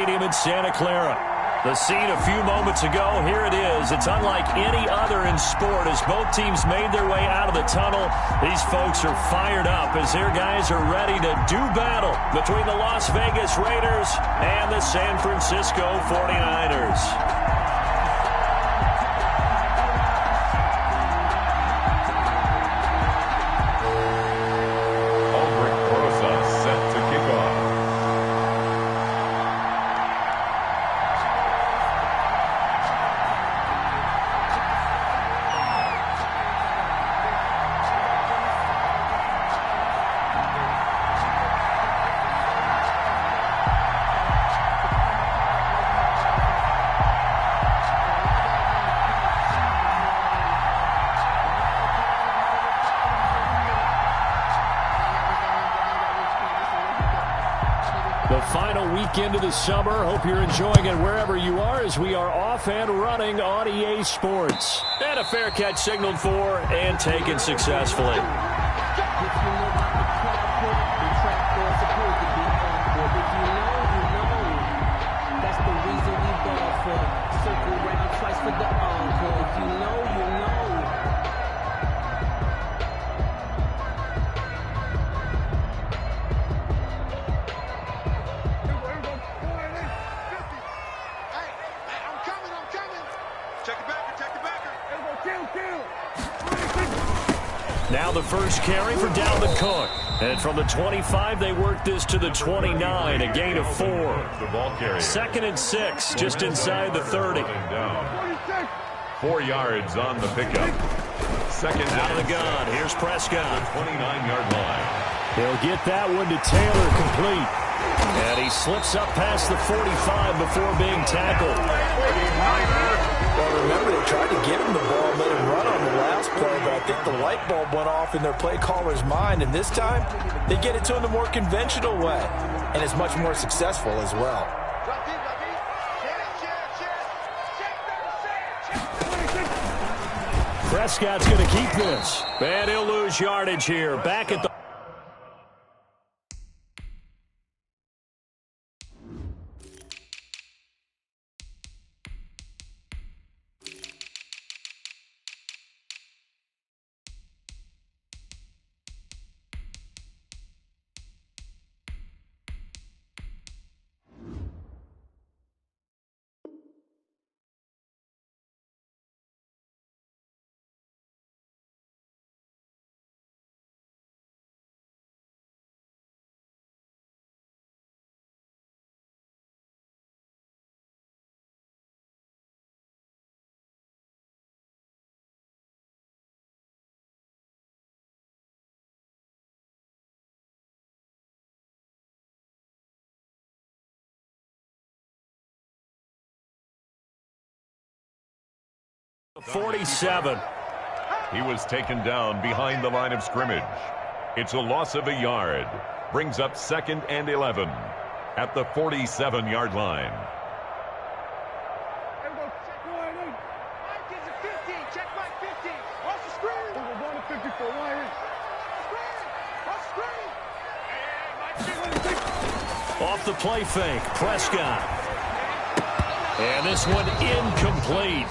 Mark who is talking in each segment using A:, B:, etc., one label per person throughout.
A: Stadium in Santa Clara. The scene a few moments ago, here it is. It's unlike any other in sport as both teams made their way out of the tunnel. These folks are fired up as their guys are ready to do battle between the Las Vegas Raiders and the San Francisco 49ers. The final weekend of the summer. Hope you're enjoying it wherever you are as we are off and running on EA Sports. And a fair catch signaled for and taken successfully. Now the first carry for Dalvin Cook. And from the 25, they work this to the 29, a gain of 4. 2nd and 6, just inside the 30.
B: 4 yards on the pickup. Second
A: out of the gun. Here's Prescott.
B: 29-yard line.
A: He'll get that one to Taylor complete. And he slips up past the 45 before being tackled.
C: Well, remember, they tried to give him the ball, let him run on the last play, but I think the light bulb went off in their play caller's mind, and this time they get it to him the more conventional way, and it's much more successful as well.
A: Prescott's going to keep this, and he'll lose yardage here. Back at the .47.
B: He was taken down behind the line of scrimmage. It's a loss of a yard. Brings up 2nd and 11 at the 47-yard line.
A: Off the play fake, Prescott. And this one incomplete.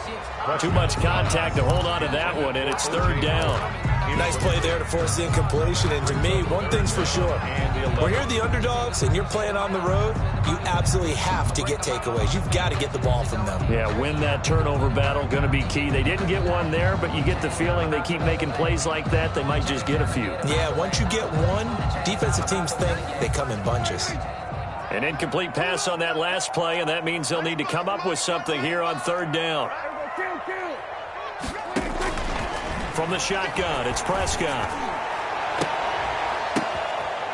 A: Too much contact to hold on to that one, and it's 3rd down.
C: Nice play there to force the incompletion, and to me, one thing's for sure. When you're the underdogs and you're playing on the road, you absolutely have to get takeaways. You've got to get the ball from them.
A: Yeah, win that turnover battle, going to be key. They didn't get one there, but you get the feeling they keep making plays like that, they might just get a few.
C: Yeah, once you get one, defensive teams think they come in bunches.
A: An incomplete pass on that last play, and that means they'll need to come up with something here on 3rd down. From the shotgun, it's Prescott.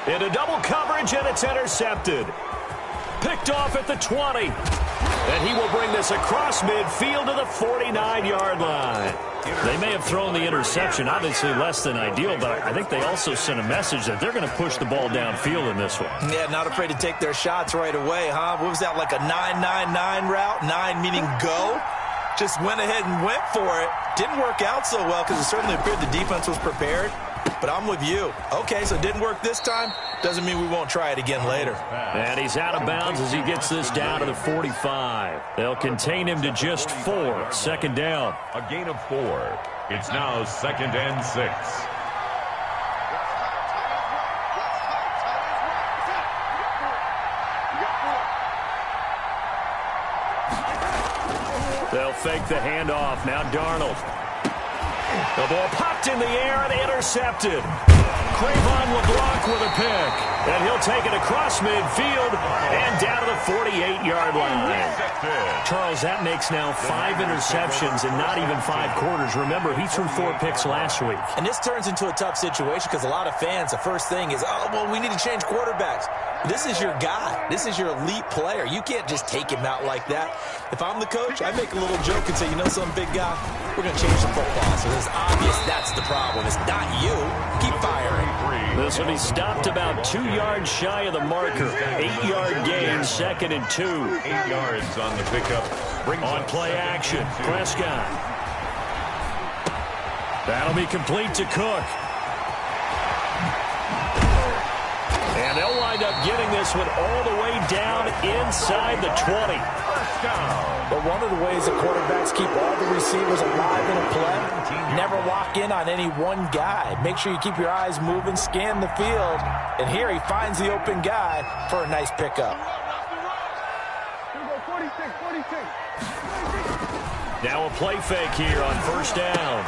A: Into double coverage, and it's intercepted. Picked off at the 20. And he will bring this across midfield to the 49-yard line. They may have thrown the interception, obviously less than ideal, but I think they also sent a message that they're going to push the ball downfield in this one.
C: Yeah, not afraid to take their shots right away, huh? What was that, like a 9-9-9 route? 9 meaning go? Just went ahead and went for it. Didn't work out so well because it certainly appeared the defense was prepared. but I'm with you. Okay, so it didn't work this time. Doesn't mean we won't try it again later.
A: And he's out of bounds as he gets this down to the 45. They'll contain him to just 4. Second down.
B: A gain of 4. It's now 2nd and 6.
A: They'll fake the handoff. Now Darnold. The ball popped in the air and intercepted. Cre'Von LeBlanc with a pick. And he'll take it across midfield and down to the 48-yard line. Charles, that makes now 5 interceptions in not even 5 quarters. Remember, he threw 4 picks last week.
C: And this turns into a tough situation because a lot of fans, the first thing is, oh, well, we need to change quarterbacks. This is your guy. This is your elite player. You can't just take him out like that. If I'm the coach, I make a little joke and say, you know some big guy, we're going to change the football. So it's obvious that's the problem. It's not you. Keep firing.
A: This one, he stopped about 2 yards shy of the marker. 8-yard gain, 2nd and 2.
B: 8 yards on the pickup.
A: On play action, Prescott. That'll be complete to Cook. And they'll wind up getting this one all the way down inside the 20.
C: But one of the ways that quarterbacks keep all the receivers alive in a play, never lock in on any one guy. Make sure you keep your eyes moving, scan the field. And here he finds the open guy for a nice pickup.
A: Now a play fake here on first down.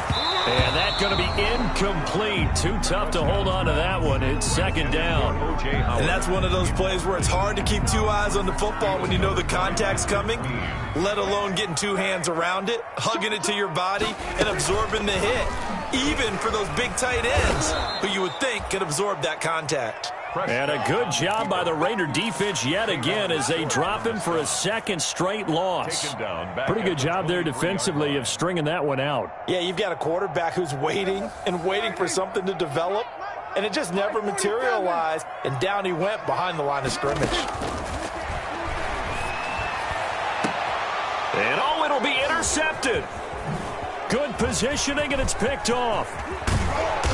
A: And that's going to be incomplete. Too tough to hold on to that one. It's 2nd down.
C: And that's one of those plays where it's hard to keep 2 eyes on the football when you know the contact's coming, let alone getting 2 hands around it, hugging it to your body, and absorbing the hit. Even for those big tight ends who you would think could absorb that contact.
A: And a good job by the Raider defense yet again as they drop him for a 2nd straight loss. Pretty good job there defensively of stringing that one out.
C: Yeah, you've got a quarterback who's waiting and waiting for something to develop, and it just never materialized, and down he went behind the line of scrimmage.
A: And oh, it'll be intercepted. Good positioning, and it's picked off.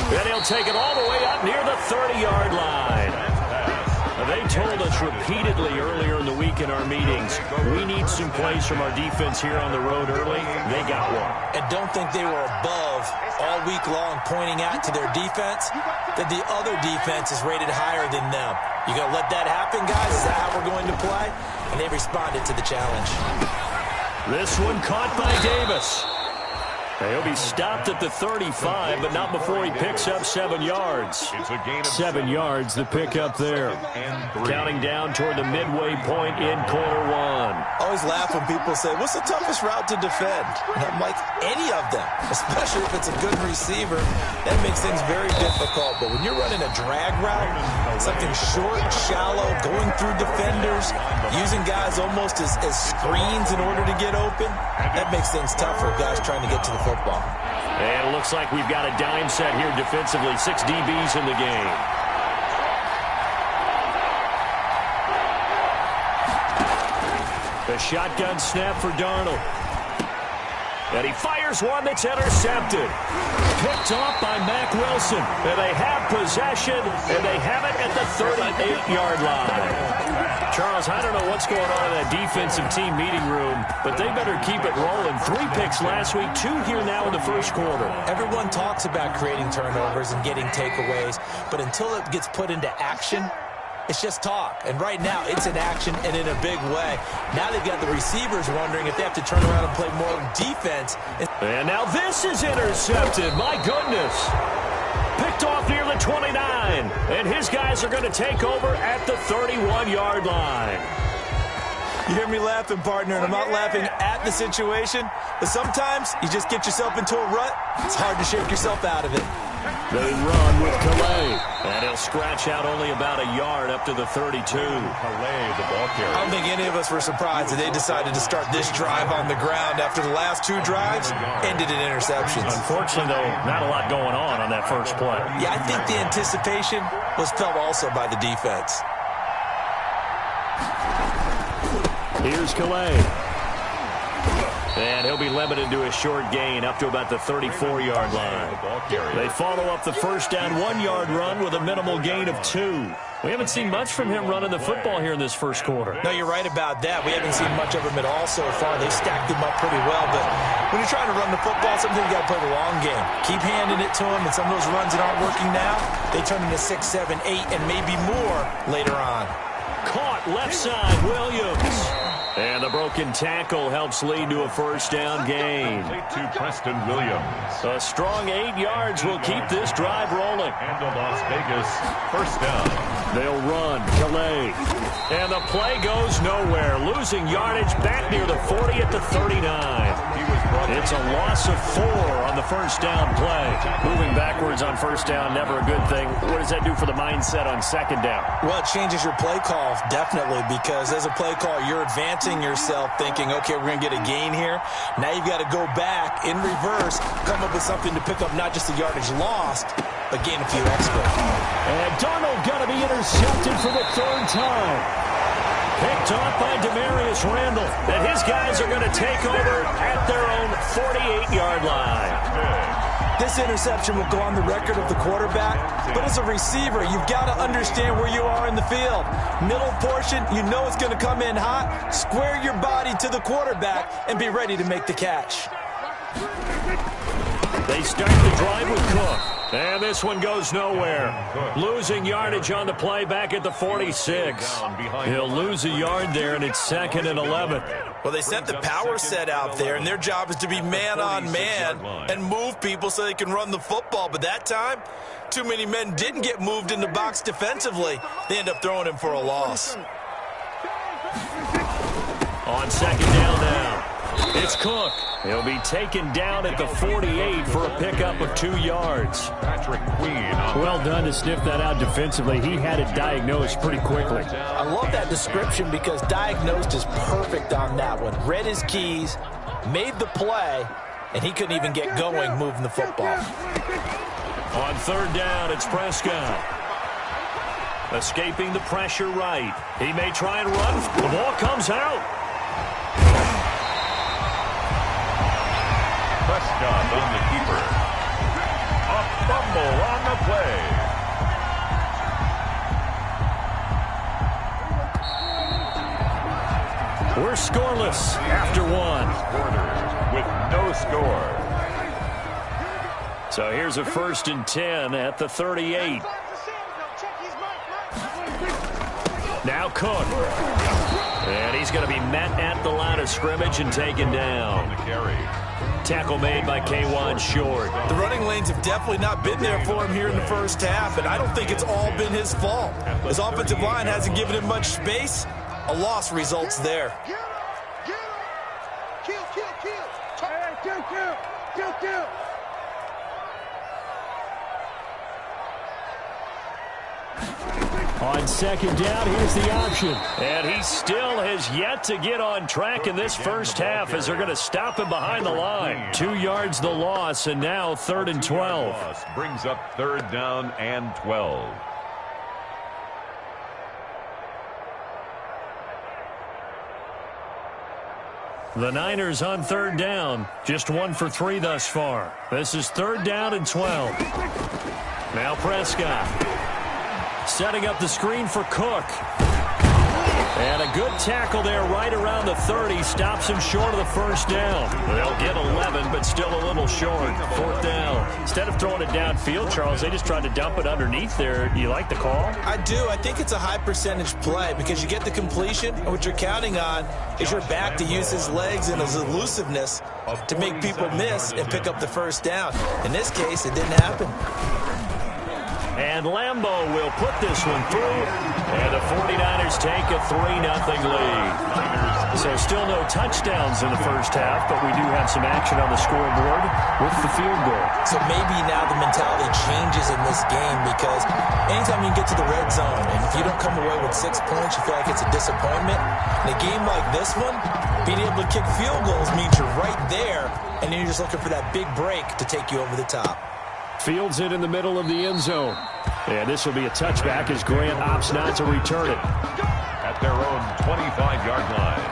A: And he'll take it all the way up near the 30-yard line. They told us repeatedly earlier in the week in our meetings, we need some plays from our defense here on the road early. They got one.
C: And don't think they were above all week long pointing out to their defense that the other defense is rated higher than them. You going to let that happen, guys? Is that how we're going to play? And they responded to the challenge.
A: This one caught by Davis. He'll be stopped at the 35, but not before he picks up 7 yards.
B: It's a gain of
A: 7 yards, the pickup there. Counting down toward the midway point in quarter 1.
C: I always laugh when people say, what's the toughest route to defend? And I'm like, any of them, especially if it's a good receiver. That makes things very difficult. But when you're running a drag route, something short, shallow, going through defenders, using guys almost as screens in order to get open, that makes things tough for guys trying to get to the football.
A: And it looks like we've got a dime set here defensively. 6 DBs in the game. The shotgun snap for Darnold. And he fires one that's intercepted. Picked off by Mack Wilson. And they have possession, and they have it at the 38-yard line. Charles, I don't know what's going on in that defensive team meeting room, but they better keep it rolling. 3 picks last week, 2 here now in the first quarter.
C: Everyone talks about creating turnovers and getting takeaways, but until it gets put into action, it's just talk. And right now, it's in action and in a big way. Now they've got the receivers wondering if they have to turn around and play more defense.
A: And now this is intercepted. My goodness. Picked off near the 29. And his guys are going to take over at the 31-yard line.
C: You hear me laughing, partner, and I'm not laughing at the situation. But sometimes you just get yourself into a rut. It's hard to shake yourself out of it.
A: They run with Calais. And he'll scratch out only about a yard up to the 32.
B: Calais, the ball carrier.
C: I don't think any of us were surprised that they decided to start this drive on the ground after the last 2 drives ended in interceptions.
A: Unfortunately, though, not a lot going on that first play.
C: Yeah, I think the anticipation was felt also by the defense.
A: Here's Calais. And he'll be limited to a short gain up to about the 34-yard line. They follow up the first down 1-yard run with a minimal gain of 2. We haven't seen much from him running the football here in this first quarter.
C: No, you're right about that. We haven't seen much of him at all so far. They've stacked him up pretty well, but when you're trying to run the football, sometimes you got to play the long game. Keep handing it to him, and some of those runs that aren't working now, they turn into 6, 7, 8, and maybe more later on.
A: Caught left side, Williams. And the broken tackle helps lead to a first down gain.
B: To Preston Williams.
A: A strong 8 yards will keep this drive rolling.
B: And the Las Vegas first down.
A: They'll run. Calais. And the play goes nowhere. Losing yardage back near the 40 at the 39. It's a loss of 4 on the first down play. Moving backwards on first down, never a good thing. What does that do for the mindset on second down?
C: Well, it changes your play call, definitely, because as a play call, you're advancing yourself thinking, okay, we're going to get a gain here. Now you've got to go back in reverse, come up with something to pick up not just the yardage lost, but gain a few extra.
A: And Darnold going to be intercepted for the 3rd time. Picked off by Demarius Randall. And his guys are going to take over at their own 48-yard line.
C: This interception will go on the record of the quarterback, but as a receiver, you've got to understand where you are in the field. Middle portion, you know it's going to come in hot. Square your body to the quarterback and be ready to make the catch.
A: They start the drive with Cook. And this one goes nowhere. Losing yardage on the play back at the 46. He'll lose a yard there, and it's 2nd and 11.
C: Well, they sent the power set out there, and their job is to be man-on-man and move people so they can run the football. But that time, too many men didn't get moved in the box defensively. They end up throwing him for a loss.
A: On second down now, it's Cook. He'll be taken down at the 48 for a pickup of 2 yards.
B: Patrick Queen.
A: Well done to sniff that out defensively. He had it diagnosed pretty quickly.
C: I love that description because diagnosed is perfect on that one. Read his keys, made the play, and he couldn't even get going moving the football.
A: On 3rd down, it's Prescott. Escaping the pressure right. He may try and run. The ball comes out.
B: Prescott on the keeper. A fumble on the play.
A: We're scoreless after 1.
B: Quarters with no score.
A: So here's a 1st and 10 at the 38. Now Cook. And he's going to be met at the line of scrimmage and taken down.
B: The carry.
A: Tackle made by K'Wan Short.
C: The running lanes have definitely not been there for him here in the first half, and I don't think it's all been his fault. His offensive line hasn't given him much space. A loss results there.
A: On second down, here's the option. And he still has yet to get on track in this first half as they're going to stop him behind the line. 2 yards the loss, and now 3rd and 12.
B: Brings up 3rd down and 12.
A: The Niners on 3rd down. Just 1 for 3 thus far. This is 3rd down and 12. Now Prescott. Setting up the screen for Cook. And a good tackle there right around the 30. Stops him short of the first down. They'll get 11, but still a little short. 4th down. Instead of throwing it downfield, Charles, they just tried to dump it underneath there. You like the call?
C: I do. I think it's a high percentage play because you get the completion, and what you're counting on is your back to use his legs and his elusiveness to make people miss and pick up the first down. In this case, it didn't happen.
A: And Lambeau will put this one through. And the 49ers take a 3-0 lead. So still no touchdowns in the first half, but we do have some action on the scoreboard with the field goal.
C: So maybe now the mentality changes in this game because anytime you get to the red zone, and if you don't come away with 6 points, you feel like it's a disappointment. In a game like this one, being able to kick field goals means you're right there, and then you're just looking for that big break to take you over the top.
A: Fields it in the middle of the end zone. And this will be a touchback as Grant opts not to return it.
B: At their own 25-yard line.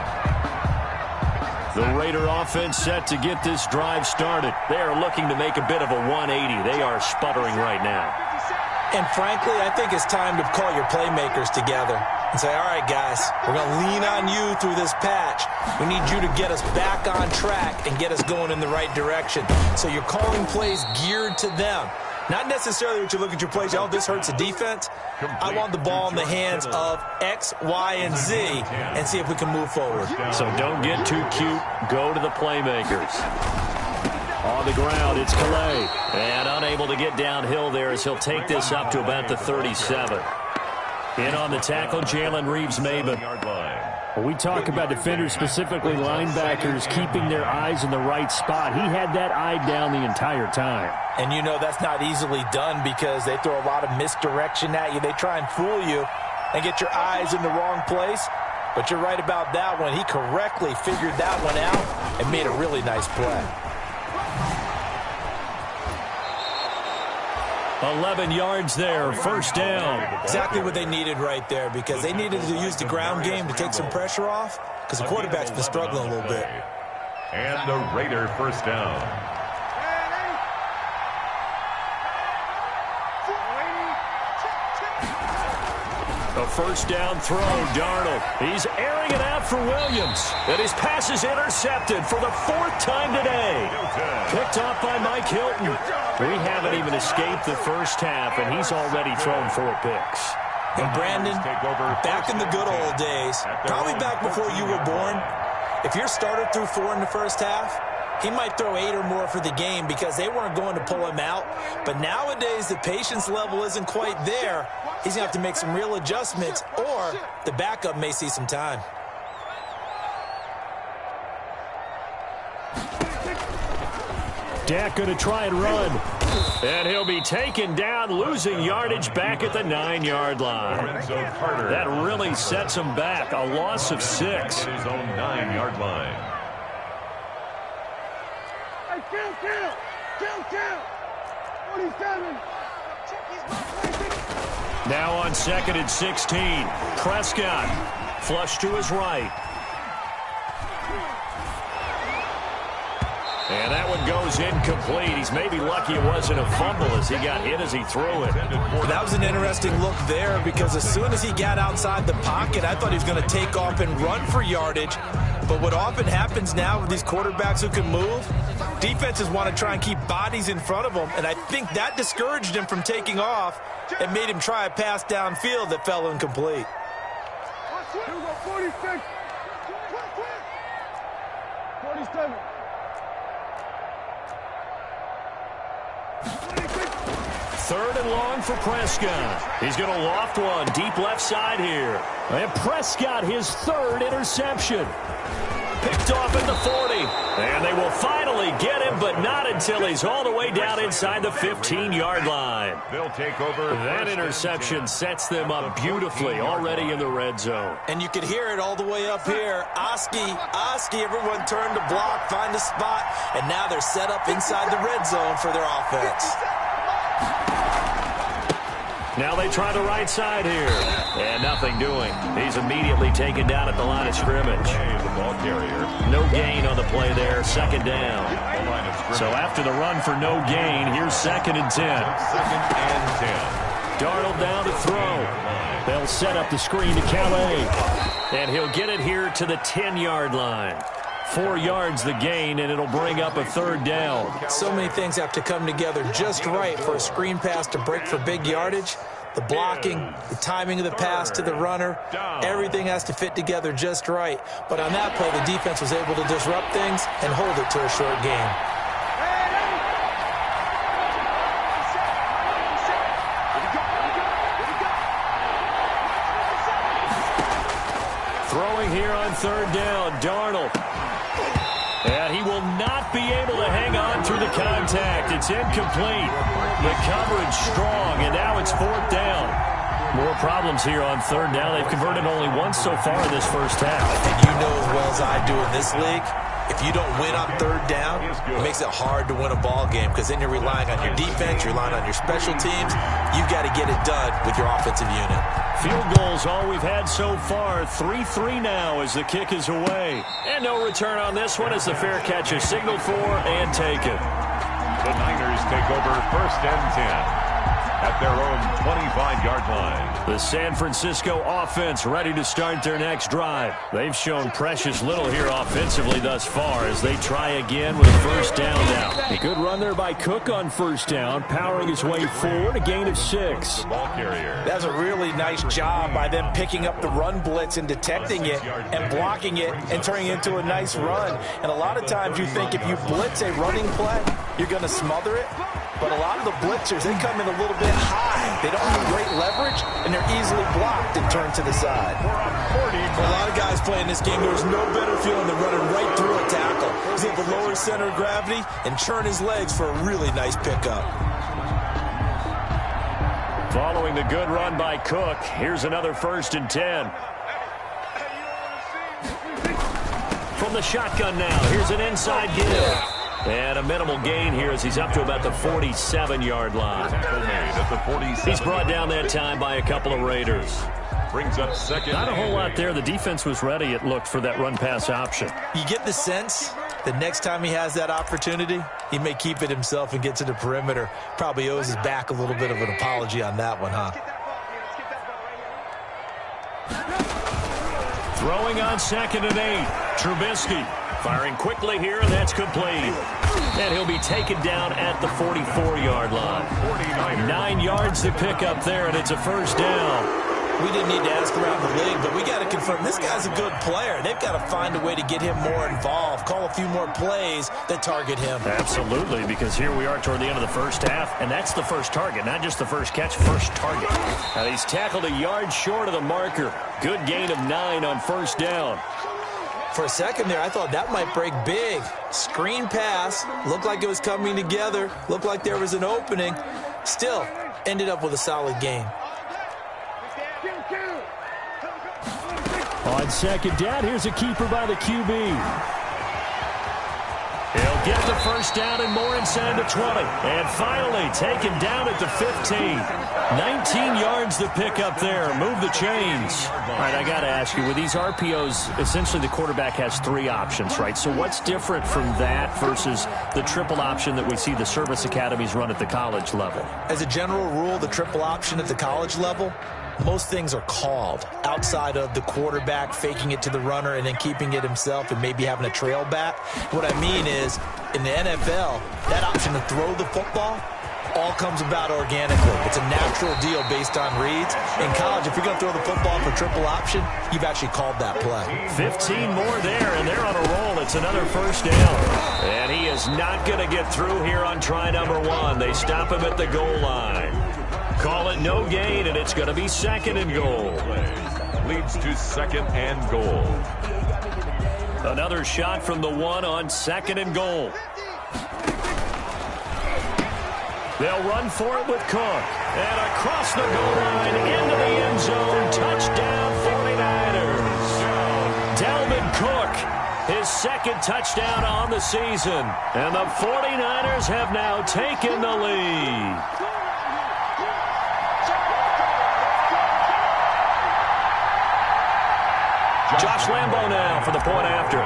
A: The Raider offense set to get this drive started. They are looking to make a bit of a 180. They are sputtering right now.
C: And frankly, I think it's time to call your playmakers together and say, all right, guys, we're going to lean on you through this patch. We need you to get us back on track and get us going in the right direction. So you're calling plays geared to them. Not necessarily what you look at your plays, oh, this hurts the defense. I want the ball in the hands of X, Y, and Z and see if we can move forward.
A: So don't get too cute. Go to the playmakers. On the ground, it's Calais. And unable to get downhill there as he'll take this up to about the 37. In on the tackle, Jalen Reeves-Maybin.
D: When we talk about defenders, specifically linebackers, keeping their eyes in the right spot, he had that eye down the entire time.
C: And you know that's not easily done because they throw a lot of misdirection at you. They try and fool you and get your eyes in the wrong place. But you're right about that one. He correctly figured that one out and made a really nice play.
A: 11 yards there, first down.
C: Exactly what they needed right there because they needed to use the ground game to take some pressure off because the quarterback's been struggling a little bit.
B: And the Raider first down.
A: A first down throw, Darnold. He's airing it out for Williams. And his pass is intercepted for the 4th time today. Picked off by Mike Hilton. We haven't even escaped the first half, and he's already thrown 4 picks.
C: And Brandon, back in the good old days, probably back before you were born, if your starter threw 4 in the first half, he might throw 8 or more for the game because they weren't going to pull him out. But nowadays, the patience level isn't quite there. He's going to have to make some real adjustments, or the backup may see some time.
A: Dak going to try and run. And he'll be taken down, losing yardage back at the 9-yard line. That really sets him back. A loss of 6.
B: At his own 9-yard line.
E: Count. 47.
A: Now on 2nd and 16. Prescott flush to his right. And that one goes incomplete. He's maybe lucky it wasn't a fumble as he got hit as he threw it.
C: That was an interesting look there because as soon as he got outside the pocket, I thought he was going to take off and run for yardage. But what often happens now with these quarterbacks who can move, defenses want to try and keep bodies in front of them, and I think that discouraged him from taking off and made him try a pass downfield that fell incomplete.
E: 46. 47.
A: 3rd and long for Prescott. He's going to loft one deep left side here. And Prescott, his 3rd interception. Picked off at the 40. And they will finally get him, but not until he's all the way down inside the 15-yard line.
B: They'll take over.
A: That interception sets them up beautifully already in the red zone.
C: And you could hear it all the way up here. Oski, everyone turned to block, find a spot, and now they're set up inside the red zone for their offense.
A: Now they try the right side here. And nothing doing. He's immediately taken down at the line of scrimmage.
B: The ball carrier.
A: No gain on the play there. 2nd down. So after the run for no gain, here's 2nd and 10.
B: 2nd and 10.
A: Darnold down to throw. They'll set up the screen to Calais. And he'll get it here to the 10-yard line. 4 yards the gain, and it'll bring up a 3rd down.
C: So many things have to come together just right for a screen pass to break for big yardage. The blocking, the timing of the pass to the runner, everything has to fit together just right. But on that play, the defense was able to disrupt things and hold it to a short game.
A: Throwing here on 3rd down, Darnold. And he will not be able to hang on through the contact. It's incomplete. The coverage strong, and now it's 4th down. More problems here on 3rd down. They've converted only once so far in this first half.
C: And you know as well as I do in this league, if you don't win on 3rd down, it makes it hard to win a ball game because then you're relying on your defense, you're relying on your special teams. You've got to get it done with your offensive unit.
A: Field goal's all we've had so far. 3-3 now as the kick is away. And no return on this one as the fair catch is signaled for and taken.
B: The Niners take over 1st and 10 at their own 25-yard line.
A: The San Francisco offense ready to start their next drive. They've shown precious little here offensively thus far as they try again with a 1st down now. A good run there by Cook on 1st down, powering his way forward, a gain of 6.
B: Ball carrier.
C: That's a really nice job by them picking up the run blitz and detecting it and blocking it and turning it into a nice run. And a lot of times you think if you blitz a running play, you're going to smother it. But a lot of the blitzers, they come in a little bit high. They don't have great leverage, and they're easily blocked and turned to the side. For a lot of guys playing this game, there's no better feeling than running right through a tackle. He's able to lower his center of gravity and churn his legs for a really nice pickup.
A: Following the good run by Cook, here's another 1st and 10. From the shotgun now, here's an inside give. And a minimal gain here as he's up to about the 47-yard line.
B: At the 47.
A: He's brought down that time by a couple of Raiders.
B: Brings up 2nd.
A: Not a whole lot there. The defense was ready, it looked, for that run-pass option.
C: You get the sense that next time he has that opportunity, he may keep it himself and get to the perimeter. Probably owes his back a little bit of an apology on that one, huh?
A: Throwing on 2nd and 8. Trubisky firing quickly here, and that's complete. And he'll be taken down at the 44-yard line. 9 yards to pick up there, and it's a 1st down.
C: We didn't need to ask around the league, but we got to confirm this guy's a good player. They've got to find a way to get him more involved, call a few more plays that target him.
A: Absolutely, because here we are toward the end of the 1st half, and that's the first target, not just the first catch, first target. Now he's tackled a yard short of the marker. Good gain of 9 on 1st down.
C: For a second there, I thought that might break big. Screen pass, looked like it was coming together, looked like there was an opening. Still, ended up with a solid gain.
D: On 2nd down, here's a keeper by the QB.
A: He'll get the 1st down and more inside the 20. And finally taken down at the 15. 19 yards to pick up there. Move the chains. All right, I got to ask you, with these RPOs, essentially the quarterback has 3 options, right? So what's different from that versus the triple option that we see the service academies run at the college level?
C: As a general rule, the triple option at the college level, most things are called outside of the quarterback faking it to the runner and then keeping it himself and maybe having a trail back. What I mean is, in the NFL, that option to throw the football all comes about organically. It's a natural deal based on reads. In college, if you're going to throw the football for triple option, you've actually called that play.
A: 15 more there, and they're on a roll. It's another 1st down. And he is not going to get through here on try number 1. They stop him at the goal line. Call it no gain, and it's going to be 2nd and goal.
B: Leads to 2nd and goal.
A: Another shot from the 1 on 2nd and goal. They'll run for it with Cook. And across the goal line into the end zone. Touchdown 49ers. Dalvin Cook, his 2nd touchdown on the season. And the 49ers have now taken the lead. Josh Lambo now for the point after.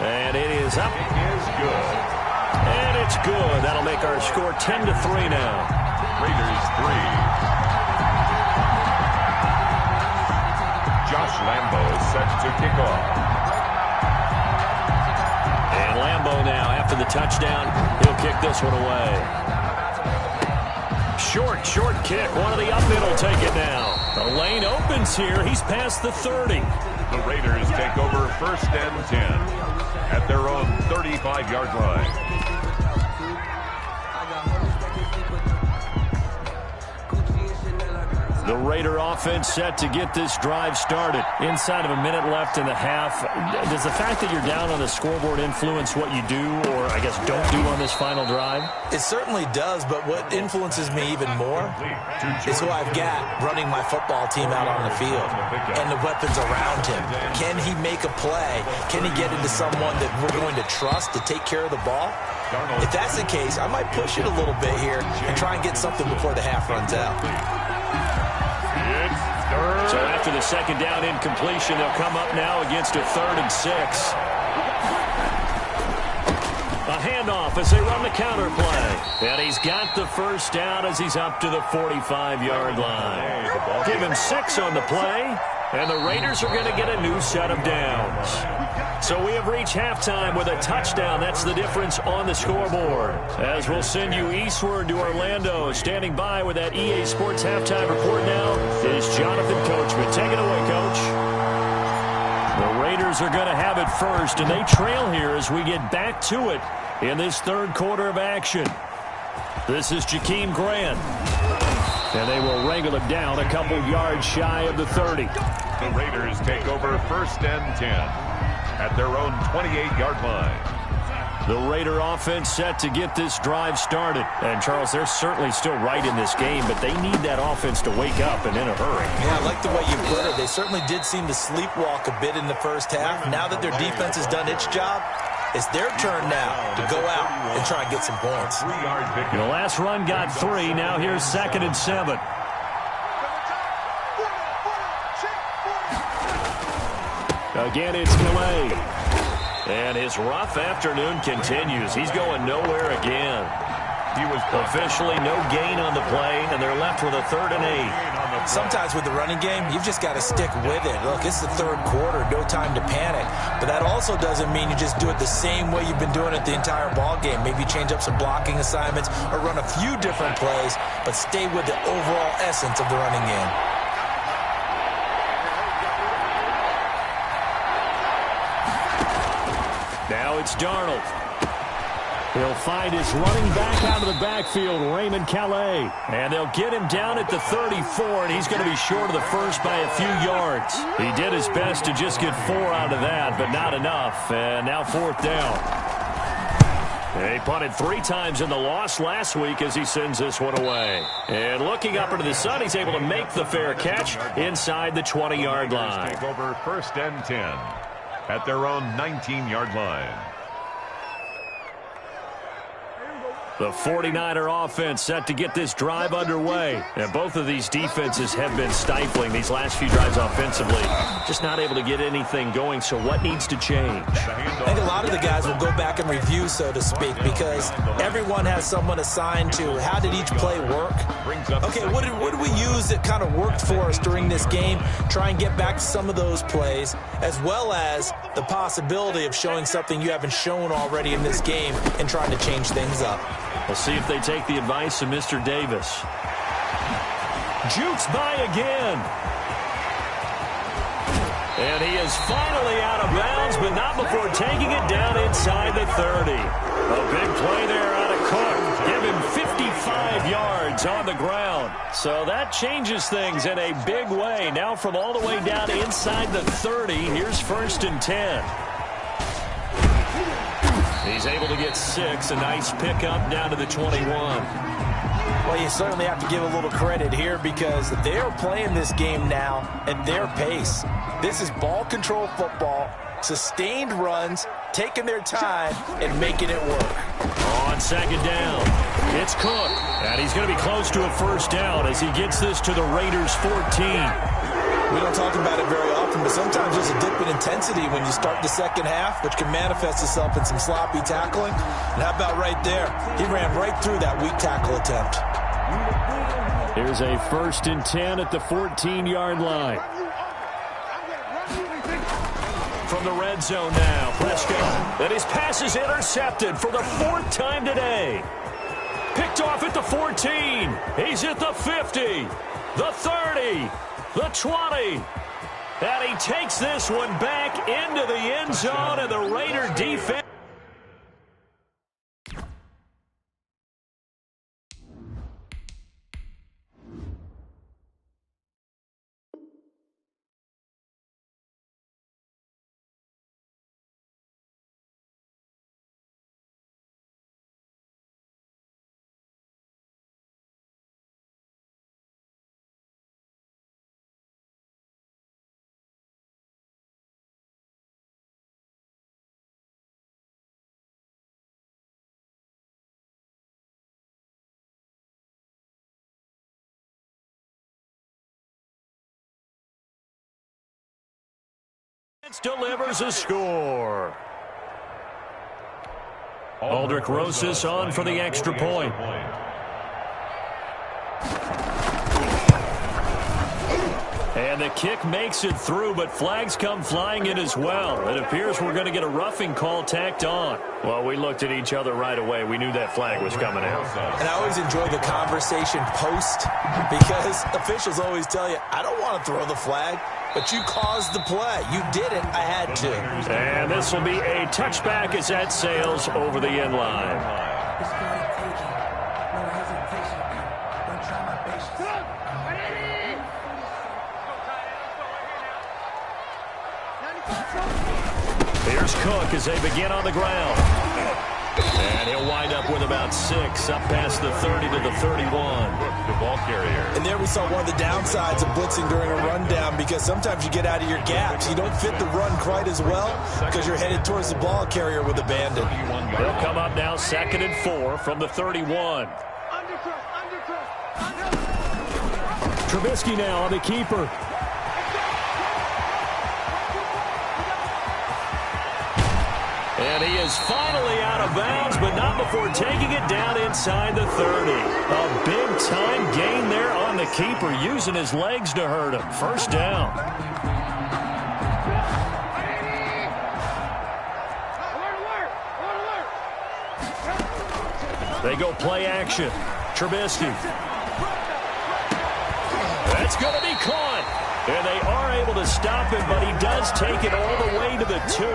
A: And it is up.
B: It is good.
A: And it's good. That'll make our score 10-3 now.
B: Raiders 3. Josh Lambo is set to kick off.
A: And Lambo now, after the touchdown, he'll kick this one away. Short kick. One of the up middle will take it now. The lane opens here. He's past the 30.
B: The Raiders take over 1st and 10 at their own 35-yard line.
A: The Raider offense set to get this drive started. Inside of a minute left in the half. Does the fact that you're down on the scoreboard influence what you do, or I guess don't do on this final drive?
C: It certainly does, but what influences me even more is who I've got running my football team out on the field and the weapons around him. Can he make a play? Can he get into someone that we're going to trust to take care of the ball? If that's the case, I might push it a little bit here and try and get something before the half runs out.
A: So after the second down incompletion, they'll come up now against a 3rd and 6. A handoff as they run the counter play. And he's got the first down as he's up to the 45-yard line. Give him 6 on the play, and the Raiders are going to get a new set of downs. So we have reached halftime with a touchdown. That's the difference on the scoreboard. As we'll send you eastward to Orlando. Standing by with that EA Sports halftime report now is Jonathan Coachman. Take it away, Coach. The Raiders are going to have it first, and they trail here as we get back to it in this third quarter of action. This is Jakeem Grant. And they will wrangle him down a couple yards shy of the 30.
B: The Raiders take over 1st and 10 at their own 28-yard line.
A: The Raider offense set to get this drive started. And, Charles, they're certainly still right in this game, but they need that offense to wake up and in a hurry.
C: Yeah, I like the way you put it. They certainly did seem to sleepwalk a bit in the first half. Now that their defense has done its job, it's their turn now to go out and try and get some points.
A: The last run got 3. Now here's 2nd and 7. Again, it's Calais. And his rough afternoon continues. He's going nowhere again. He was officially no gain on the play, and they're left with a 3rd and 8.
C: Sometimes with the running game, you've just got to stick with it. Look, it's the third quarter, no time to panic. But that also doesn't mean you just do it the same way you've been doing it the entire ball game. Maybe change up some blocking assignments or run a few different plays, but stay with the overall essence of the running game.
A: Now it's Darnold. He'll find his running back out of the backfield, Raymond Calais. And they'll get him down at the 34, and he's going to be short of the first by a few yards. He did his best to just get 4 out of that, but not enough. And now 4th down. He punted 3 times in the loss last week as he sends this one away. And looking up into the sun, he's able to make the fair catch inside the 20-yard line.
B: Take over 1st and 10 at their own 19-yard line.
A: The 49er offense set to get this drive underway. And both of these defenses have been stifling these last few drives offensively. Just not able to get anything going, so what needs to change?
C: I think a lot of the guys will go back and review, so to speak, because everyone has someone assigned to how did each play work. Okay, what did we use that kind of worked for us during this game? Try and get back to some of those plays, as well as the possibility of showing something you haven't shown already in this game and trying to change things up.
A: We'll see if they take the advice of Mr. Davis. Jukes by again. And he is finally out of bounds, but not before taking it down inside the 30. A big play there out of Cook. Give him 55 yards on the ground. So that changes things in a big way. Now from all the way down inside the 30, here's 1st and 10. He's able to get 6, a nice pickup down to the 21.
C: Well, you certainly have to give a little credit here because they are playing this game now at their pace. This is ball control football, sustained runs, taking their time, and making it work.
A: On 2nd down, it's Cook. And he's going to be close to a 1st down as he gets this to the Raiders' 14.
C: We don't talk about it very often, but sometimes there's a dip in intensity when you start the second half, which can manifest itself in some sloppy tackling. And how about right there? He ran right through that weak tackle attempt.
A: Here's a 1st and 10 at the 14-yard line. From the red zone now, Prescott. And his pass is intercepted for the 4th time today. Picked off at the 14. He's at the 50, the 30. The 20, and he takes this one back into the end zone, and the Raider defense. Delivers a score. Aldrick Rosas on for the extra point. And the kick makes it through, but flags come flying in as well. It appears we're going to get a roughing call tacked on. Well, we looked at each other right away. We knew that flag was coming out.
C: And I always enjoy the conversation post because officials always tell you, I don't want to throw the flag, but you caused the play. You did it. I had to.
A: And this will be a touchback as that sails over the end line. Here's Cook as they begin on the ground. And he'll wind up with about 6 up past the 30 to the 31. The ball carrier.
C: And there we saw one of the downsides of blitzing during a rundown because sometimes you get out of your gaps. You don't fit the run quite as well because you're headed towards the ball carrier with abandon.
A: They'll come up now 2nd and 4 from the 31.
D: Trubisky now on the keeper.
A: And he is finally out of bounds, but not before taking it down inside the 30. A big-time gain there on the keeper, using his legs to hurt him. First down. They go play action. Trubisky. That's going to be caught. And they are able to stop him, but he does take it all the way to the 2.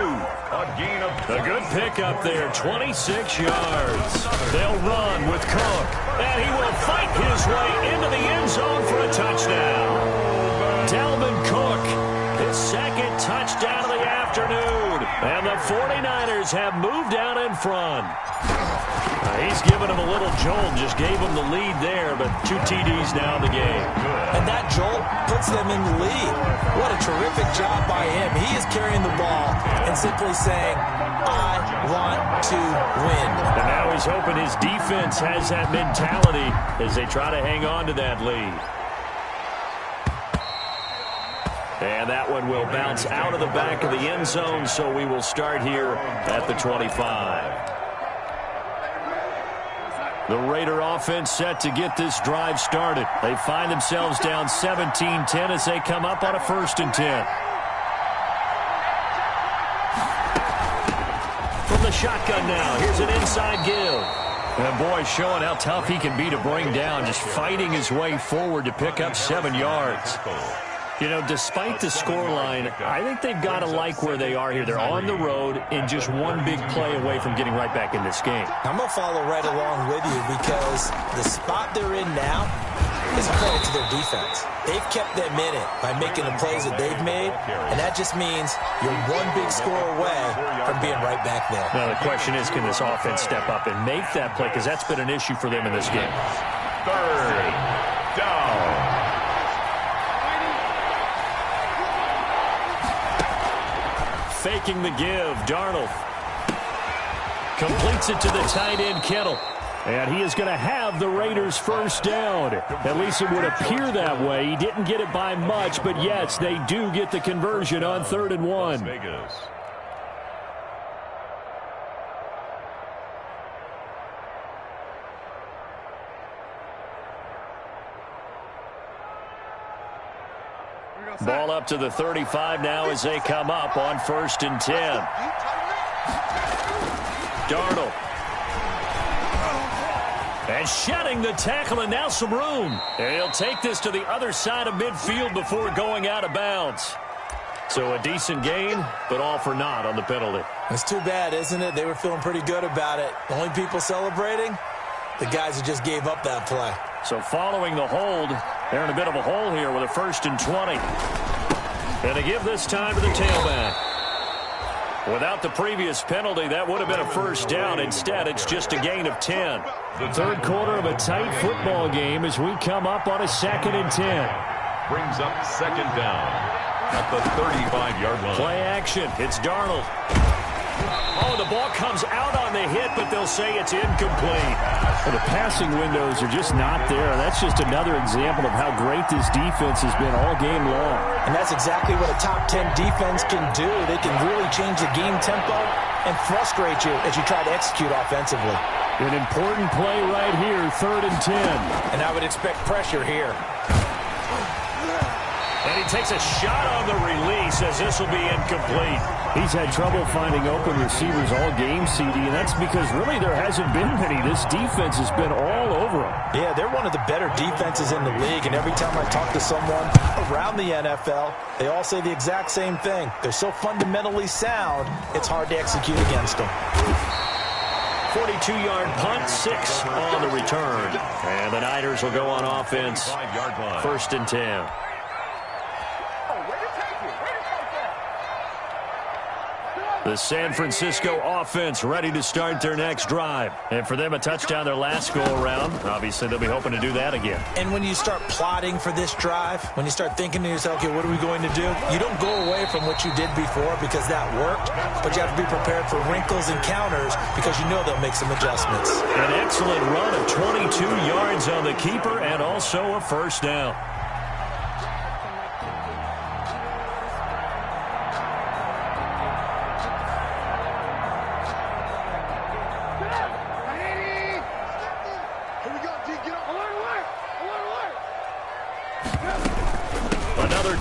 A: A good pickup there, 26 yards. They'll run with Cook, and he will fight his way into the end zone for a touchdown. Dalvin Cook, his 2nd touchdown of the afternoon. And the 49ers have moved out in front. He's given him a little jolt, just gave him the lead there, but 2 TDs now in the game.
C: And that jolt puts them in the lead. What a terrific job by him. He is carrying the ball and simply saying, I want to win.
A: And now he's hoping his defense has that mentality as they try to hang on to that lead. And that one will bounce out of the back of the end zone, so we will start here at the 25. The Raider offense set to get this drive started. They find themselves down 17-10 as they come up on a 1st and 10. From the shotgun now, here's an inside give. And boy, showing how tough he can be to bring down, just fighting his way forward to pick up 7 yards. You know, despite the scoreline, I think they've got to like where they are here. They're on the road and just one big play away from getting right back in this game.
C: I'm going to follow right along with you because the spot they're in now is credit to their defense. They've kept them in it by making the plays that they've made, and that just means you're one big score away from being right back there.
A: Now, the question is, can this offense step up and make that play? Because that's been an issue for them in this game.
B: 3rd down.
A: Faking the give, Darnold completes it to the tight end, Kittle. And he is going to have the Raiders' first down. At least it would appear that way. He didn't get it by much, but yes, they do get the conversion on 3rd and 1.
B: Vegas.
A: Ball up to the 35 now as they come up on 1st and 10. Darnold. And shedding the tackle, and now some room. And he'll take this to the other side of midfield before going out of bounds. So a decent gain, but all for naught on the penalty.
C: It's too bad, isn't it? They were feeling pretty good about it. The only people celebrating, the guys who just gave up that play.
A: So following the hold, they're in a bit of a hole here with a 1st and 20. And to give this time to the tailback. Without the previous penalty, that would have been a first down. Instead, it's just a gain of 10.
D: The third quarter of a tight football game as we come up on a 2nd and 10.
B: Brings up 2nd down at the 35-yard line.
A: Play action. It's Darnold. Oh, the ball comes out on the hit, but they'll say it's incomplete.
D: Well, the passing windows are just not there. That's just another example of how great this defense has been all game long.
C: And that's exactly what a top 10 defense can do. They can really change the game tempo and frustrate you as you try to execute offensively.
D: An important play right here, 3rd and 10.
C: And I would expect pressure here.
A: And he takes a shot on the release as this will be incomplete.
D: He's had trouble finding open receivers all game, CD, and that's because really there hasn't been many. This defense has been all over him.
C: Yeah, they're one of the better defenses in the league, and every time I talk to someone around the NFL, they all say the exact same thing. They're so fundamentally sound, it's hard to execute against them.
A: 42-yard punt, 6 on the return. And the Niners will go on offense. 1st and 10. The San Francisco offense ready to start their next drive. And for them, a touchdown their last go-around. Obviously, they'll be hoping to do that again.
C: And when you start plotting for this drive, when you start thinking to yourself, okay, what are we going to do? You don't go away from what you did before because that worked, but you have to be prepared for wrinkles and counters because you know they'll make some adjustments.
A: An excellent run of 22 yards on the keeper and also a 1st down.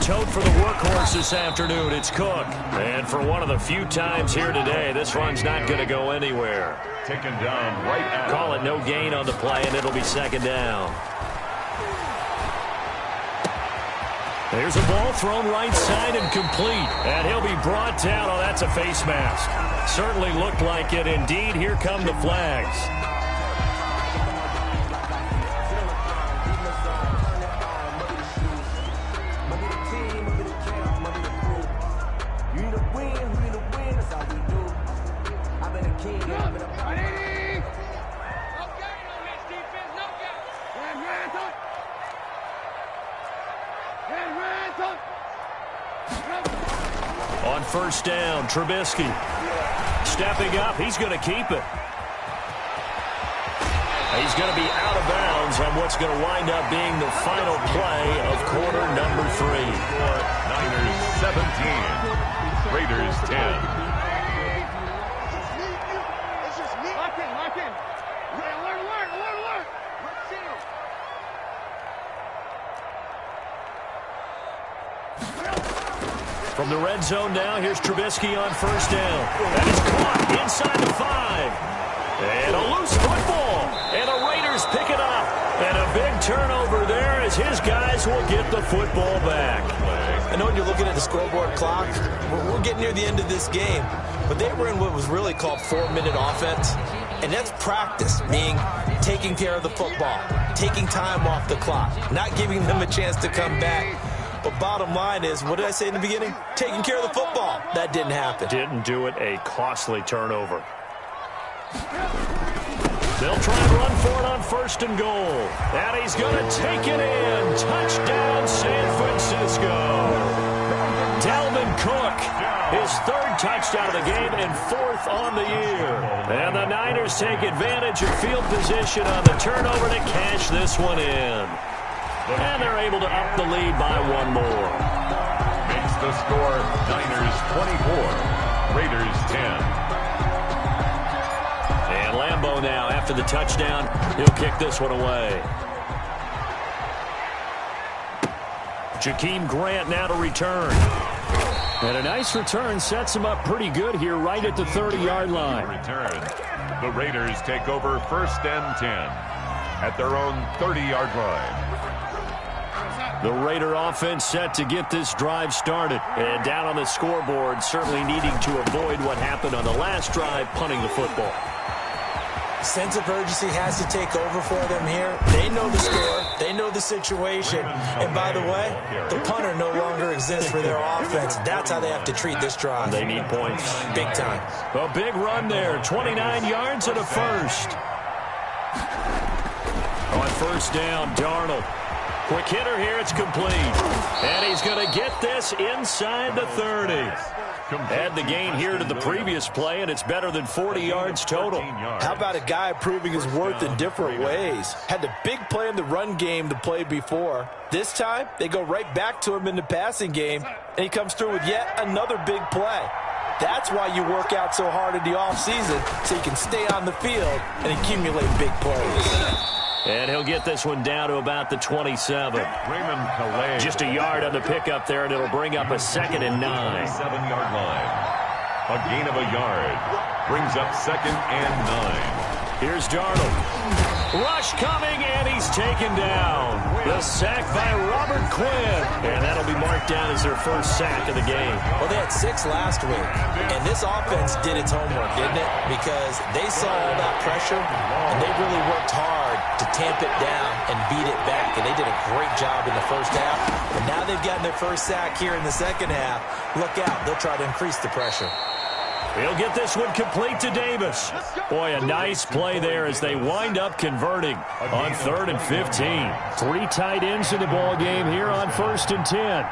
A: Tote for the workhorse this afternoon. It's Cook. And for one of the few times here today, this run's not going to go anywhere.
B: Taken down right at.
A: Call it no gain on the play, and it'll be 2nd down. There's a ball thrown right side and complete. And he'll be brought down. Oh, that's a face mask. Certainly looked like it. Indeed, here come the flags. On 1st down, Trubisky stepping up. He's going to keep it. He's going to be out of bounds on what's going to wind up being the final play of quarter number 3.
B: Niners 17, Raiders 10.
A: From the red zone now, here's Trubisky on 1st down. And he's caught inside the 5. And a loose football. And the Raiders pick it up. And a big turnover there as his guys will get the football back.
C: I know when you're looking at the scoreboard clock, we're getting near the end of this game. But they were in what was really called 4-minute offense. And that's practice, meaning taking care of the football, taking time off the clock, not giving them a chance to come back. But bottom line is, what did I say in the beginning? Taking care of the football. That didn't happen.
A: Didn't do it. A costly turnover. They'll try and run for it on 1st and goal. And he's going to take it in. Touchdown, San Francisco. Dalvin Cook, his 3rd touchdown of the game and 4th on the year. And the Niners take advantage of field position on the turnover to cash this one in. And they're able to up the lead by 1 more.
B: Makes the score Niners 24, Raiders 10.
A: And Lambeau now, after the touchdown, he'll kick this one away. Jakeem Grant now to return. And a nice return sets him up pretty good here right at the 30-yard line.
B: Return. The Raiders take over 1st and 10 at their own 30-yard line.
A: The Raider offense set to get this drive started. And down on the scoreboard, certainly needing to avoid what happened on the last drive, punting the football.
C: Sense of urgency has to take over for them here. They know the score. They know the situation. And by the way, the punter no longer exists for their offense. That's how they have to treat this drive.
A: They need points.
C: Big time.
A: A big run there. 29 yards and a 1st. On 1st down, Darnold. Quick hitter here, it's complete. And he's going to get this inside the 30. Add the gain here to the previous play, and it's better than 40 yards total.
C: How about a guy proving his worth in different ways? Had the big play in the run game to play before. This time, they go right back to him in the passing game, and he comes through with yet another big play. That's why you work out so hard in the offseason, so you can stay on the field and accumulate big plays.
A: And he'll get this one down to about the 27.
B: Raymond Calais.
A: Just a yard on the pickup there, and it'll bring up a 2nd and 9.
B: 7-yard line. A gain of a yard. Brings up 2nd and 9.
A: Here's Darnold. Rush coming, and he's taken down. The sack by Robert Quinn. And that'll be marked down as their first sack of the game.
C: Well, they had 6 last week, and this offense did its homework, didn't it? Because they saw all that pressure, and they really worked hard to tamp it down and beat it back. And they did a great job in the first half. But now they've gotten their first sack here in the second half. Look out. They'll try to increase the pressure.
A: He'll get this one complete to Davis. Boy, a nice play there as they wind up converting on 3rd and 15.
D: 3 tight ends in the ball game here on 1st and 10.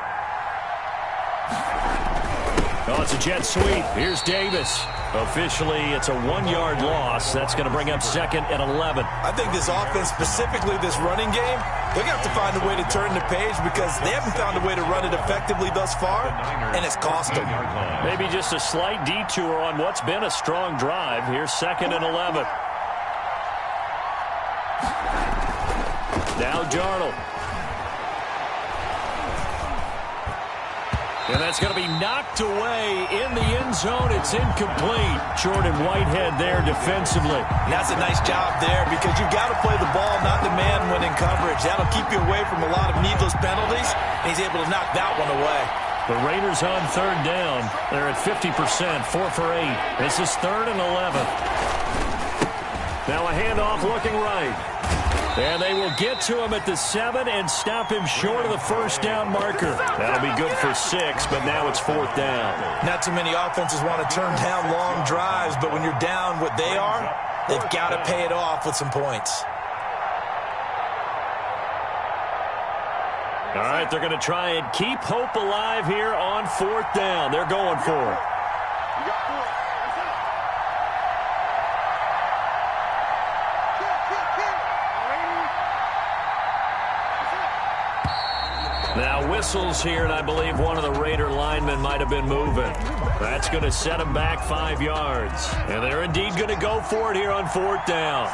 A: Oh, it's a jet sweep. Here's Davis. Officially, it's a 1-yard loss. That's going to bring up 2nd and 11.
C: I think this offense, specifically this running game, they're going to have to find a way to turn the page because they haven't found a way to run it effectively thus far, and it's cost them.
A: Maybe just a slight detour on what's been a strong drive. Here's 2nd and 11. Now Darnold. And that's going to be knocked away in the end zone. It's incomplete. Jordan Whitehead there defensively.
C: And that's a nice job there because you've got to play the ball, not the man when in coverage. That'll keep you away from a lot of needless penalties, and he's able to knock that one away.
A: The Raiders on 3rd down. They're at 50%, 4 for 8. This is 3rd and 11. Now a handoff looking right. And they will get to him at the 7 and stop him short of the first down marker. That'll be good for 6, but now it's 4th down.
C: Not too many offenses want to turn down long drives, but when you're down what they are, they've got to pay it off with some points.
A: All right, they're going to try and keep hope alive here on 4th down. They're going for it. Now whistles here, and I believe one of the Raider linemen might have been moving. That's going to set them back 5 yards. And they're indeed going to go for it here on 4th down.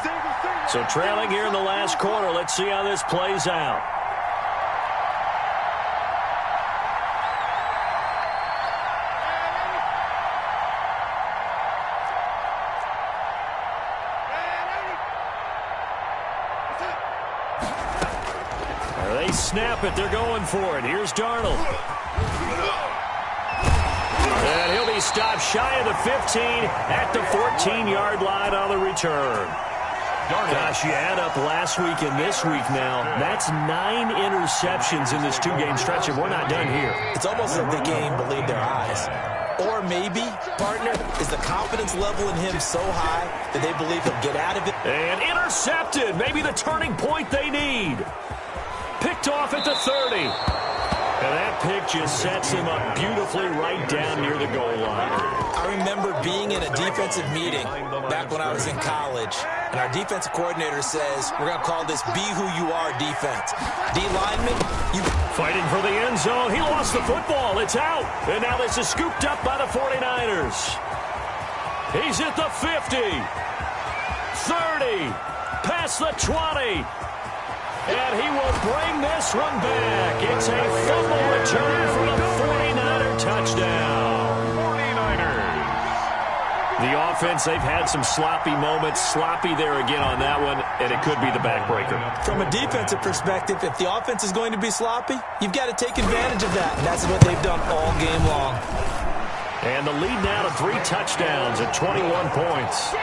A: So trailing here in the last quarter, let's see how this plays out. Snap it. They're going for it. Here's Darnold. And he'll be stopped shy of the 15 at the 14-yard line on the return. Gosh, you add up last week and this week now. That's 9 interceptions in this 2-game stretch, and we're not done here.
C: It's almost like the game believed their eyes. Or maybe, partner, is the confidence level in him so high that they believe he'll get out of it.
A: And intercepted. Maybe the turning point they need. Picked off at the 30. And that pick just sets him up beautifully right down near the goal line.
C: I remember being in a defensive meeting back when I was in college, and our defensive coordinator says, we're going to call this Be Who You Are defense. D lineman, you...
A: Fighting for the end zone. He lost the football. It's out. And now this is scooped up by the 49ers. He's at the 50. 30. Past the 20. And he will bring this one back. It's a fumble return for the 49er touchdown.
B: 49ers.
A: The offense, they've had some sloppy moments. Sloppy there again on that one, and it could be the backbreaker.
C: From a defensive perspective, if the offense is going to be sloppy, you've got to take advantage of that. And that's what they've done all game long.
A: And the lead now to 3 touchdowns at 21 points.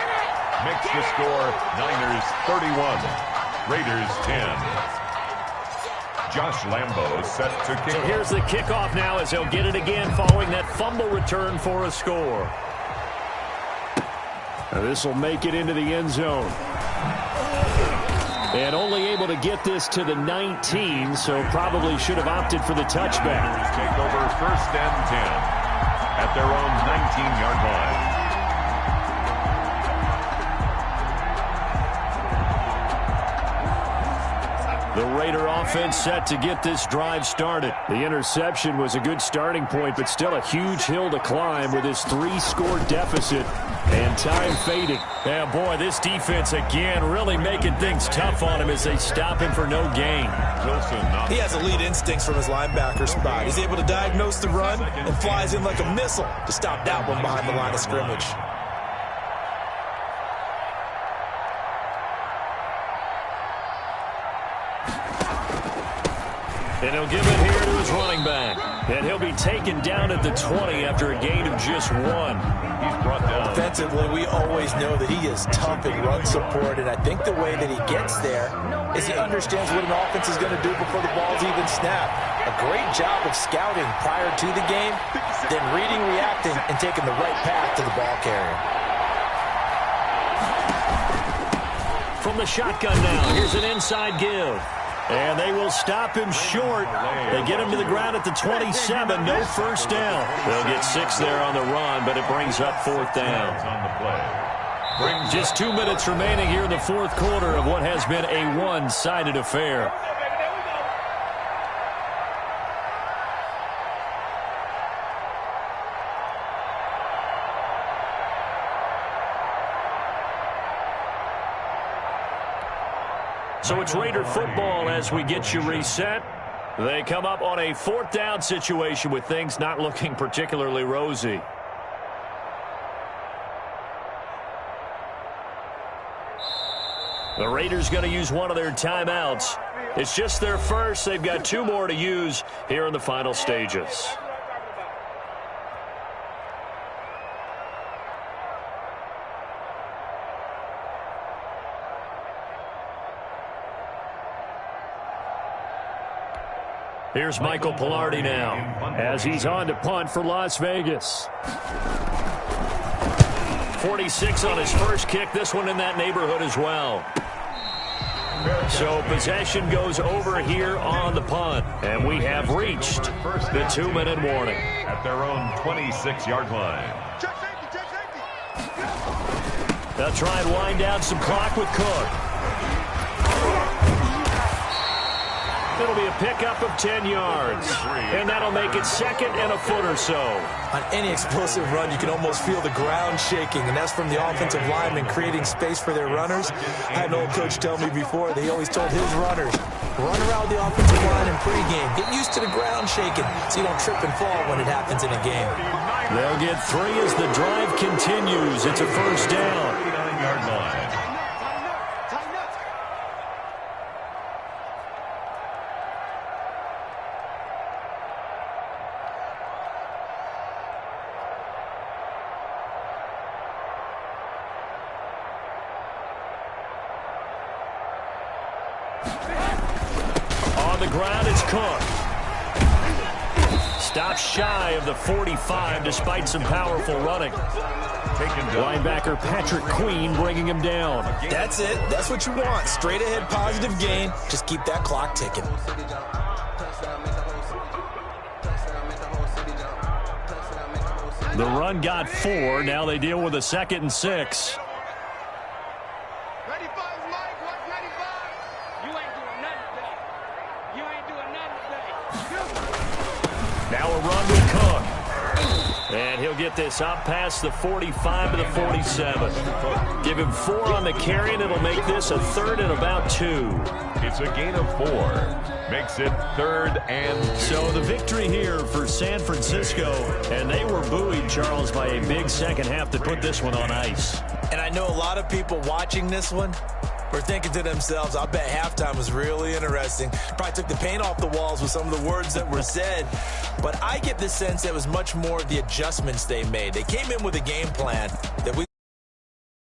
B: Makes the score Niners 31. Raiders 10. Josh Lambo set to kick.
A: So here's the kickoff now as he'll get it again following that fumble return for a score.
D: This will make it into the end zone. And only able to get this to the 19, so probably should have opted for the touchback.
B: Take over 1st and 10. at their own 19-yard line.
A: The Raider offense set to get this drive started.
D: The interception was a good starting point, but still a huge hill to climb with his 3-score deficit and time fading.
A: Yeah, boy, this defense again really making things tough on him as they stop him for no gain.
C: He has elite instincts from his linebacker spot. He's able to diagnose the run and flies in like a missile to stop that one behind the line of scrimmage.
A: And he'll give it here to his running back. And he'll be taken down at the 20 after a gain of just 1.
B: He's brought down.
C: Defensively, we always know that he is tough in run support, and I think the way that he gets there is he understands what an offense is going to do before the ball's even snapped. A great job of scouting prior to the game, then reading, reacting, and taking the right path to the ball carrier.
A: From the shotgun now, here's an inside give. And they will stop him short. They get him to the ground at the 27. No first down. They'll get 6 there on the run, but it brings up 4th down. Just 2 minutes remaining here in the 4th quarter of what has been a one-sided affair. So it's Raider football as we get you reset. They come up on a 4th down situation with things not looking particularly rosy. The Raiders going to use one of their timeouts. It's just their first. They've got 2 more to use here in the final stages. Here's Michael Palardy now
D: as he's on to punt for Las Vegas.
A: 46 on his first kick. This one in that neighborhood as well. So possession goes over here on the punt. And we have reached the 2-minute warning.
B: At their own 26-yard line.
A: They'll try and wind down some clock with Cook. It'll be a pickup of 10 yards. And that'll make it 2nd and a foot or so.
C: On any explosive run, you can almost feel the ground shaking, and that's from the offensive linemen creating space for their runners. I had an old coach tell me before, they always told his runners, run around the offensive line in pregame. Get used to the ground shaking so you don't trip and fall when it happens in a game.
A: They'll get 3 as the drive continues. It's a first down.
B: 39-yard line.
A: On the ground, it's Cook. Stops shy of the 45 despite some powerful running.
D: Linebacker Patrick Queen bringing him down.
C: That's it. That's what you want. Straight ahead positive gain. Just keep that clock ticking.
A: The run got 4. Now they deal with a 2nd and 6. Now a run with Cook. And he'll get this up past the 45 to the 47. Give him 4 on the carry, and it'll make this a 3rd and about 2.
B: It's a gain of 4. Makes it 3rd and 2.
A: So the victory here for San Francisco, and they were buoyed, Charles, by a big second half to put this one on ice.
C: And I know a lot of people watching this one were thinking to themselves, I bet halftime was really interesting. Probably took the paint off the walls with some of the words that were said. But I get the sense that it was much more of the adjustments they made. They came in with a game plan that we